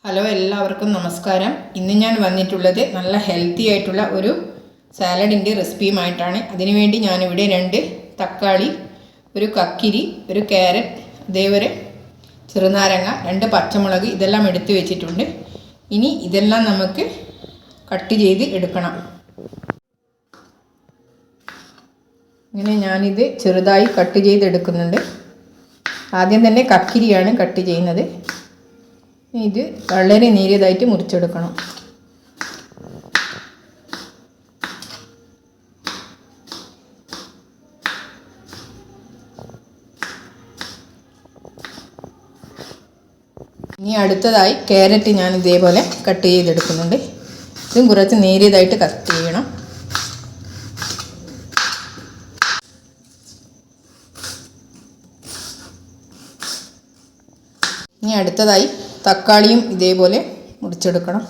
Hello, എല്ലാവർക്കും നമസ്കാരം. ഇന്ന് ഞാൻ വന്നിട്ടുള്ളത് നല്ല ഹെൽത്തി ആയിട്ടുള്ള ഒരു സാലഡിൻ്റെ റെസിപ്പിയുമായിട്ടാണ്. അതിനുവേണ്ടി ഞാനിവിടെ 2 തക്കാളി, ഒരു കക്കിരി, ഒരു ക്യാരറ്റ്, അതേപോലെ ചെറുനാരങ്ങ, 2 പച്ചമുളക് ഇതെല്ലാം എടുത്തു വെച്ചിട്ടുണ്ട്. ഇനി ഇതെല്ലാം നമുക്ക് കട്ട് ചെയ്ത് എടുക്കണം. ഇങ്ങനെ ഞാനിത് ചെറുതായി കട്ട് ചെയ്തെടുക്കുന്നുണ്ട്. ആദ്യം തന്നെ കക്കിരിയാണ് കട്ട് ചെയ്യുന്നത്. ഇത് വളരെ നേരിയതായിട്ട് മുറിച്ചെടുക്കണം. ഇനി അടുത്തതായി ക്യാരറ്റ് ഞാൻ ഇതേപോലെ കട്ട് ചെയ്തെടുക്കുന്നുണ്ട്. ഇതും കുറച്ച് നേരിയതായിട്ട് കട്ട് ചെയ്യണം. ഇനി അടുത്തതായി തക്കാളിയും ഇതേപോലെ മുറിച്ചെടുക്കണം.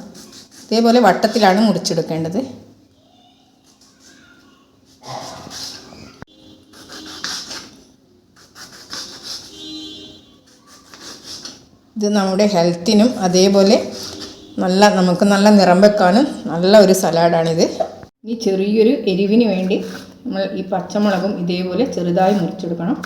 ഇതേപോലെ വട്ടത്തിലാണ് മുറിച്ചെടുക്കേണ്ടത്. ഇത് നമ്മുടെ ഹെൽത്തിനും അതേപോലെ നമുക്ക് നല്ല നിറം വെക്കാനും നല്ല ഒരു സലാഡാണിത്. ഇനി ചെറിയൊരു എരിവിന് വേണ്ടി നമ്മൾ ഈ പച്ചമുളകും ഇതേപോലെ ചെറുതായി മുറിച്ചെടുക്കണം.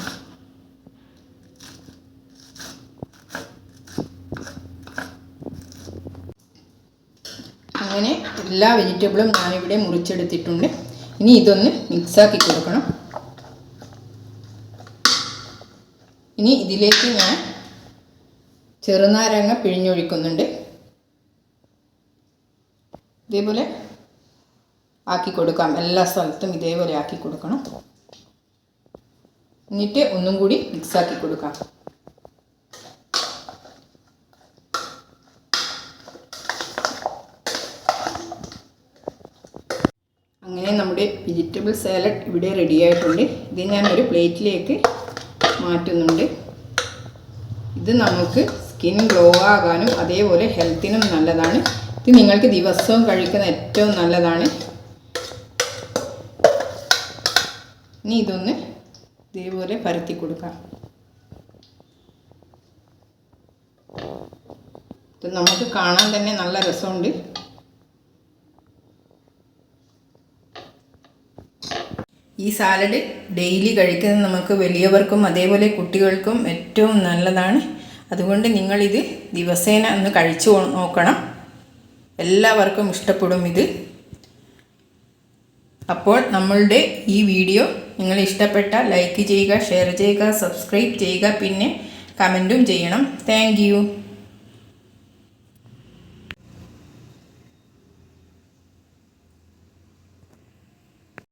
അങ്ങനെ എല്ലാ വെജിറ്റബിളും ഞാനിവിടെ മുറിച്ചെടുത്തിട്ടുണ്ട്. ഇനി ഇതൊന്ന് മിക്സാക്കി കൊടുക്കണം. ഇനി ഇതിലേക്ക് ഞാൻ ചെറുനാരങ്ങ പിഴിഞ്ഞൊഴിക്കുന്നുണ്ട്. ഇതേപോലെ ആക്കി കൊടുക്കാം. എല്ലാ സ്ഥലത്തും ഇതേപോലെ ആക്കി കൊടുക്കണം. എന്നിട്ട് ഒന്നും കൂടി മിക്സാക്കി കൊടുക്കാം. അങ്ങനെ നമ്മുടെ വെജിറ്റബിൾ സാലഡ് ഇവിടെ റെഡി ആയിട്ടുണ്ട്. ഇത് ഞാൻ ഒരു പ്ലേറ്റിലേക്ക് മാറ്റുന്നുണ്ട്. ഇത് നമുക്ക് സ്കിൻ ഗ്ലോ ആകാനും അതേപോലെ ഹെൽത്തിനും നല്ലതാണ്. ഇത് നിങ്ങൾക്ക് ദിവസവും കഴിക്കുന്ന ഏറ്റവും നല്ലതാണ്. ഇനി ഇതൊന്ന് ഇതേപോലെ പരത്തി കൊടുക്കാം. ഇത് നമുക്ക് കാണാൻ തന്നെ നല്ല രസമുണ്ട്. ഈ സാലഡ് ഡെയിലി കഴിക്കുന്നത് നമുക്ക് വലിയവർക്കും അതേപോലെ കുട്ടികൾക്കും ഏറ്റവും നല്ലതാണ്. അതുകൊണ്ട് നിങ്ങളിത് ദിവസേന ഒന്ന് കഴിച്ചു നോക്കണം. എല്ലാവർക്കും ഇഷ്ടപ്പെടും ഇത്. അപ്പോൾ നമ്മളുടെ ഈ വീഡിയോ നിങ്ങൾ ഇഷ്ടപ്പെട്ടാൽ ലൈക്ക് ചെയ്യുക, ഷെയർ ചെയ്യുക, സബ്സ്ക്രൈബ് ചെയ്യുക, പിന്നെ കമൻറ്റും ചെയ്യണം. Thank you.